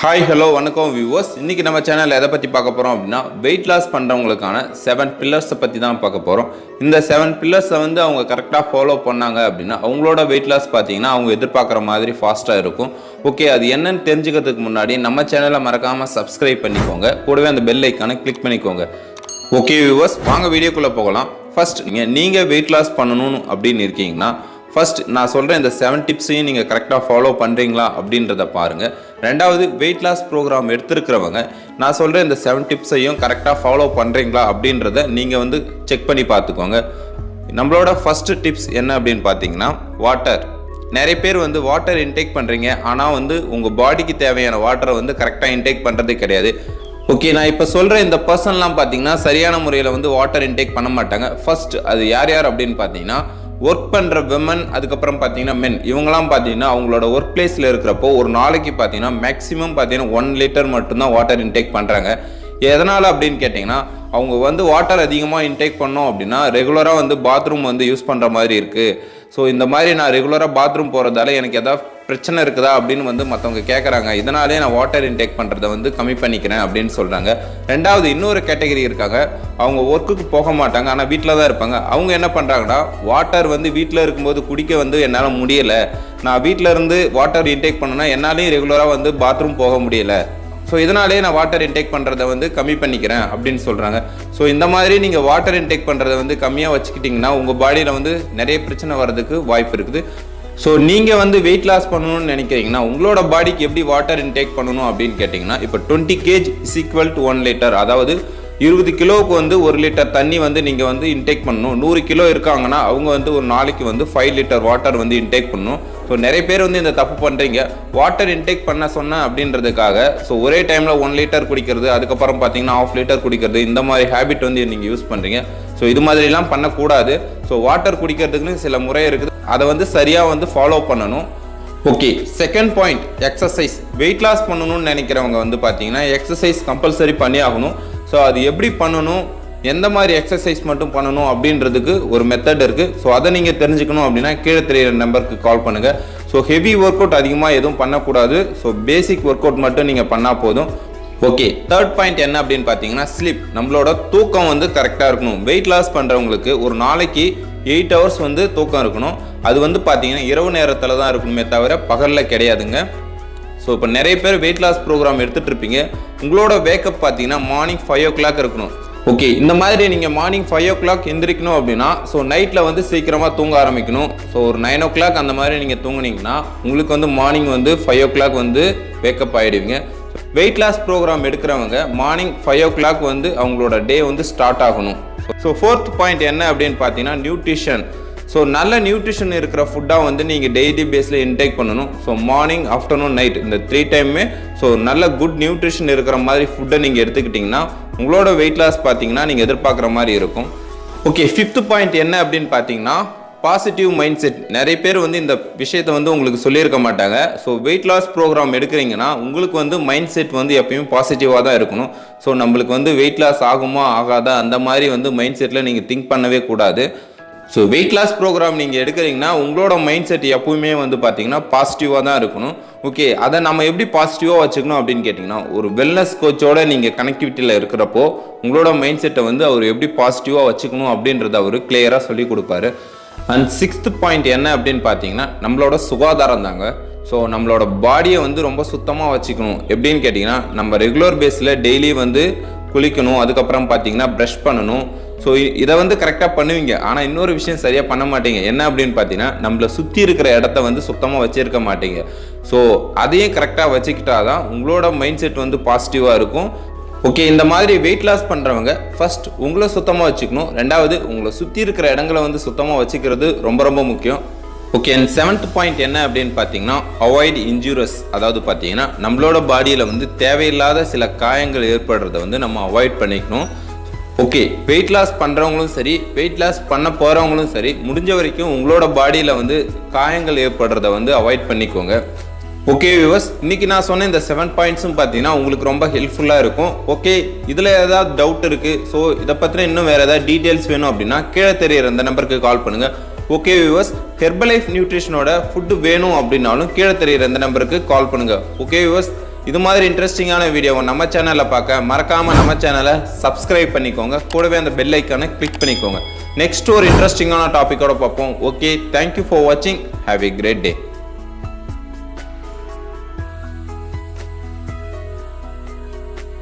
Hi hello வணக்கம் viewers. இன்றைக்கி நம்ம சேனலில் எதை பற்றி பார்க்க போகிறோம் அப்படின்னா வெயிட் லாஸ் பண்ணுறவங்களுக்கான 7 பில்லர்ஸை பற்றி தான் பார்க்க போகிறோம். இந்த 7 பில்லர்ஸை அவங்க கரெக்டாக ஃபாலோ பண்ணாங்க அப்படின்னா அவங்களோட வெயிட் லாஸ் பார்த்தீங்கன்னா அவங்க எதிர்பார்க்குற மாதிரி ஃபாஸ்ட்டாக இருக்கும். ஓகே, அது என்னன்னு தெரிஞ்சுக்கிறதுக்கு முன்னாடி நம்ம சேனலை மறக்காமல் சப்ஸ்கிரைப் பண்ணிக்கோங்க, கூடவே அந்த பெல் ஐக்கானை கிளிக் பண்ணிக்கோங்க. ஓகே வியூவர்ஸ், வாங்க வீடியோக்குள்ளே போகலாம். ஃபர்ஸ்ட் நீங்கள் வெயிட் லாஸ் பண்ணணும் அப்படின்னு இருக்கீங்கன்னா ஃபர்ஸ்ட் நான் சொல்கிற இந்த 7 டிப்ஸையும் நீங்கள் கரெக்டாக ஃபாலோ பண்ணுறீங்களா அப்படின்றத பாருங்கள். ரெண்டாவது, வெயிட் லாஸ் ப்ரோக்ராம் எடுத்துருக்கிறவங்க நான் சொல்கிற இந்த 7 டிப்ஸையும் கரெக்டாக ஃபாலோ பண்ணுறீங்களா அப்படின்றத நீங்கள் செக் பண்ணி பார்த்துக்கோங்க. நம்மளோட ஃபஸ்ட்டு டிப்ஸ் என்ன அப்படின்னு பார்த்தீங்கன்னா வாட்டர். நிறைய பேர் வாட்டர் இன்டேக் பண்ணுறீங்க, ஆனால் உங்கள் பாடிக்கு தேவையான வாட்டரை கரெக்டாக இன்டேக் பண்ணுறது கிடையாது. ஓகே, நான் இப்போ சொல்கிற இந்த பர்சன்லாம் பார்த்தீங்கன்னா சரியான முறையில் வாட்டர் இன்டேக் பண்ண மாட்டாங்க. ஃபர்ஸ்ட் அது யார் அப்படின்னு பார்த்தீங்கன்னா ஒர்க் பண்ணுற விமன், அதுக்கப்புறம் பார்த்தீங்கன்னா மென். இவங்களாம் பார்த்தீங்கன்னா அவங்களோட ஒர்க் பிளேஸில் இருக்கிறப்போ ஒரு நாளைக்கு பார்த்தீங்கன்னா மேக்ஸிமம் பார்த்தீங்கன்னா 1 லிட்டர் மட்டும்தான் வாட்டர் இன்டேக் பண்ணுறாங்க. எதனால் அப்படின்னு கேட்டிங்கன்னா அவங்க வாட்டர் அதிகமாக இன்டேக் பண்ணோம் அப்படின்னா ரெகுலராக பாத்ரூம் யூஸ் பண்ணுற மாதிரி இருக்குது. ஸோ இந்த மாதிரி நான் ரெகுலராக பாத்ரூம் போகிறதால எனக்கு எதாவது பிரச்சனை இருக்குதா அப்படின்னு மற்றவங்க கேட்குறாங்க. இதனாலே நான் வாட்டர் இன்டேக் பண்ணுறதை கம்மி பண்ணிக்கிறேன் அப்படின்னு சொல்கிறாங்க. ரெண்டாவது, இன்னொரு கேட்டகரி இருக்காங்க, அவங்க ஒர்க்குக்கு போக மாட்டாங்க, ஆனால் வீட்டில் தான் இருப்பாங்க. அவங்க என்ன பண்ணுறாங்கன்னா வாட்டர் வீட்டில் இருக்கும்போது குடிக்க என்னால் முடியலை, நான் வீட்டில் இருந்து வாட்டர் இன்டேக் பண்ணேன்னா என்னாலையும் ரெகுலராக பாத்ரூம் போக முடியலை, ஸோ இதனாலே நான் வாட்டர் இன்டேக் பண்ணுறதை கம்மி பண்ணிக்கிறேன் அப்படின்னு சொல்கிறாங்க. ஸோ இந்த மாதிரி நீங்கள் வாட்டர் இன்டேக் பண்ணுறதை கம்மியாக வச்சுக்கிட்டிங்கன்னா உங்கள் பாடியில் நிறைய பிரச்சனை வர்றதுக்கு வாய்ப்பு இருக்குது. ஸோ நீங்கள் வெயிட் லாஸ் பண்ணணும்னு நினைக்கிறீங்கன்னா உங்களோட பாடிக்கு எப்படி வாட்டர் இன்டேக் பண்ணணும் அப்படின்னு கேட்டிங்கன்னா இப்போ 20 kg is equal to 1 liter, அதாவது 20 கிலோவுக்கு 1 லிட்டர் தண்ணி நீங்கள் இன்டேக் பண்ணணும். 100 கிலோ இருக்காங்கன்னா அவங்க ஒரு நாளைக்கு 5 லிட்டர் வாட்டர் இன்டேக் பண்ணணும். ஸோ நிறைய பேர் இந்த தப்பு பண்ணுறீங்க, வாட்டர் இன்டேக் பண்ண சொன்னேன் அப்படின்றதுக்காக ஸோ ஒரே டைமில் 1 லிட்டர் குடிக்கிறது, அதுக்கப்புறம் பார்த்தீங்கன்னா 1/2 லிட்டர் குடிக்கிறது, இந்த மாதிரி ஹேபிட் நீங்கள் யூஸ் பண்ணுறீங்க. ஸோ இது மாதிரிலாம் பண்ணக்கூடாது. ஸோ வாட்டர் குடிக்கிறதுக்குன்னு சில முறை இருக்குது, அதை சரியாக ஃபாலோ பண்ணணும். Okay, second point exercise. Weight loss பண்ணணும்னு நினைக்கிறவங்க பார்த்தீங்கன்னா எக்ஸசைஸ் கம்பல்சரி பண்ணி ஆகணும். ஸோ அது எப்படி பண்ணணும், எந்த மாதிரி எக்ஸசைஸ் மட்டும் பண்ணணும் அப்படின்றதுக்கு ஒரு மெத்தட் இருக்குது. ஸோ அதை நீங்கள் தெரிஞ்சுக்கணும் அப்படின்னா கீழே தெரியிற நம்பருக்கு கால் பண்ணுங்கள். ஸோ ஹெவி ஒர்க் அவுட் அதிகமாக எதுவும் பண்ணக்கூடாது. ஸோ பேசிக் ஒர்க் அவுட் மட்டும் நீங்கள் பண்ணால் போதும். ஓகே, தேர்ட் பாயிண்ட் என்ன அப்படின்னு பார்த்தீங்கன்னா ஸ்லீப். நம்மளோட தூக்கம் கரெக்டாக இருக்கணும். வெயிட் லாஸ் பண்ணுறவங்களுக்கு ஒரு நாளைக்கு 8 hours தூக்கம் இருக்கணும். அது பார்த்தீங்கன்னா இரவு நேரத்தில் தான் இருக்கணுமே தவிர பகலில் கிடையாதுங்க. ஸோ இப்போ நிறைய பேர் வெயிட் லாஸ் ப்ரோக்ராம் எடுத்துகிட்டு இருப்பீங்க, உங்களோட வேக்கப் பார்த்தீங்கன்னா மார்னிங் 5 o'clock இருக்கணும். ஓகே, இந்த மாதிரி நீங்கள் மார்னிங் 5 o'clock எந்திரிக்கணும் அப்படின்னா ஸோ நைட்டில் சீக்கிரமாக தூங்க ஆரம்பிக்கணும். ஸோ ஒரு 9 o'clock அந்த மாதிரி நீங்கள் தூங்குனீங்கன்னா உங்களுக்கு மார்னிங் 5 o'clock வேக்கப் ஆகிடுவீங்க. வெயிட் லாஸ் ப்ரோக்ராம் எடுக்கிறவங்க மார்னிங் 5 o'clock அவங்களோட டே ஸ்டார்ட் ஆகணும். ஸோ ஃபோர்த் பாயிண்ட் என்ன அப்படின்னு பார்த்தீங்கன்னா நியூட்ரிஷன். ஸோ நல்ல நியூட்ரிஷன் இருக்கிற ஃபுட்டாக நீங்கள் டெய்லி பேஸில் இன்டேக் பண்ணணும். ஸோ மார்னிங், ஆஃப்டர்நூன், நைட் இந்த 3 டைமுமே ஸோ நல்ல குட் நியூட்ரிஷன் இருக்கிற மாதிரி ஃபுட்டை நீங்கள் எடுத்துக்கிட்டிங்கன்னா உங்களோட வெயிட் லாஸ் பார்த்தீங்கன்னா நீங்கள் எதிர்பார்க்குற மாதிரி இருக்கும். ஓகே, ஃபிஃப்த் பாயிண்ட் என்ன அப்படின்னு பார்த்தீங்கன்னா பாசிட்டிவ் மைண்ட் செட். நிறைய பேர் இந்த விஷயத்தை உங்களுக்கு சொல்லியிருக்க மாட்டாங்க. ஸோ வெயிட் லாஸ் ப்ரோக்ராம் எடுக்கிறீங்கன்னா உங்களுக்கு மைண்ட் செட் எப்பயும் பாசிட்டிவாக தான் இருக்கணும். ஸோ நம்மளுக்கு வெயிட் லாஸ் ஆகுமா ஆகாதா அந்த மாதிரி மைண்ட் செட்டில் நீங்கள் திங்க் பண்ணவே கூடாது. ஸோ வெயிட் லாஸ் ப்ரோக்ராம் நீங்கள் எடுக்கிறீங்கன்னா உங்களோட மைண்ட் செட் எப்பவுமே பார்த்தீங்கன்னா பாசிட்டிவாக தான் இருக்கணும். ஓகே, அதை நம்ம எப்படி பாசிட்டிவாக வச்சுக்கணும் அப்படின்னு கேட்டிங்கன்னா ஒரு வெல்னஸ் கோச்சோட நீங்கள் கனெக்டிவிட்டியில் இருக்கிறப்போ உங்களோட மைண்ட் செட்டை அவர் எப்படி பாசிட்டிவாக வச்சுக்கணும் அப்படின்றத அவர் கிளியராக சொல்லி கொடுப்பாரு. அண்ட் சிக்ஸ்த் பாயிண்ட் என்ன அப்படின்னு பார்த்தீங்கன்னா நம்மளோட சுகாதாரம் தாங்க. ஸோ நம்மளோட பாடியை ரொம்ப சுத்தமாக வச்சுக்கணும். எப்படின்னு கேட்டிங்கன்னா நம்ம ரெகுலர் பேஸில் டெய்லி குளிக்கணும், அதுக்கப்புறம் பார்த்தீங்கன்னா ப்ரஷ் பண்ணணும். ஸோ இதை கரெக்டாக பண்ணுவீங்க, ஆனால் இன்னொரு விஷயம் சரியாக பண்ண மாட்டீங்க. என்ன அப்படின்னு பார்த்தீங்கன்னா நம்மளை சுற்றி இருக்கிற இடத்த சுத்தமாக வச்சிருக்க மாட்டீங்க. ஸோ அதையும் கரெக்டாக வச்சுக்கிட்டா தான் உங்களோட மைண்ட் செட் பாசிட்டிவாக இருக்கும். ஓகே, இந்த மாதிரி வெயிட் லாஸ் பண்ணுறவங்க ஃபர்ஸ்ட் உங்களை சுத்தமாக வச்சுக்கணும். ரெண்டாவது, உங்களை சுற்றி இருக்கிற இடங்களை சுத்தமாக வச்சுக்கிறது ரொம்ப ரொம்ப முக்கியம். ஓகே, அண்ட் செவன்த் பாயிண்ட் என்ன அப்படின்னு பார்த்தீங்கன்னா அவாய்ட் இன்ஜூரஸ். அதாவது பார்த்தீங்கன்னா நம்மளோட பாடியில் தேவையில்லாத சில காயங்கள் ஏற்படுறத நம்ம அவாய்ட் பண்ணிக்கணும். ஓகே, வெயிட் லாஸ் பண்ணுறவங்களும் சரி, வெயிட் லாஸ் பண்ண போகிறவங்களும் சரி, முடிஞ்ச வரைக்கும் உங்களோட பாடியில் காயங்கள் ஏற்படுறத அவாய்ட் பண்ணிக்கோங்க. ஓகே வியூவர்ஸ், இன்னைக்கு நான் சொன்ன இந்த 7 பாயிண்ட்ஸும் பார்த்தீங்கன்னா உங்களுக்கு ரொம்ப ஹெல்ப்ஃபுல்லாக இருக்கும். ஓகே, இதில் ஏதாவது டவுட் இருக்குது, ஸோ இதை பற்றின இன்னும் வேறு ஏதாவது டீட்டெயில்ஸ் வேணும் அப்படின்னா கீழே தெரியிற இந்த நம்பருக்கு கால் பண்ணுங்கள். ஓகே வியூவர்ஸ், ஹெர்பலைஃப் நியூட்ரிஷனோட ஃபுட்டு வேணும் அப்படின்னாலும் கீழே தெரியிற இந்த நம்பருக்கு கால் பண்ணுங்கள். ஓகே வியூவர்ஸ், இது மாதிரி இன்ட்ரெஸ்டிங்கான வீடியோவை நம்ம சேனலில் பார்க்க மறக்காமல் நம்ம சேனலை சப்ஸ்கிரைப் பண்ணிக்கோங்க. கூடவே அந்த பெல் ஐக்கானை கிளிக் பண்ணிக்கோங்க. நெக்ஸ்ட் ஒரு இன்ட்ரெஸ்டிங்கான டாப்பிக்கோட பார்ப்போம். ஓகே, தேங்க்யூ ஃபார் வாட்சிங். Have a great day.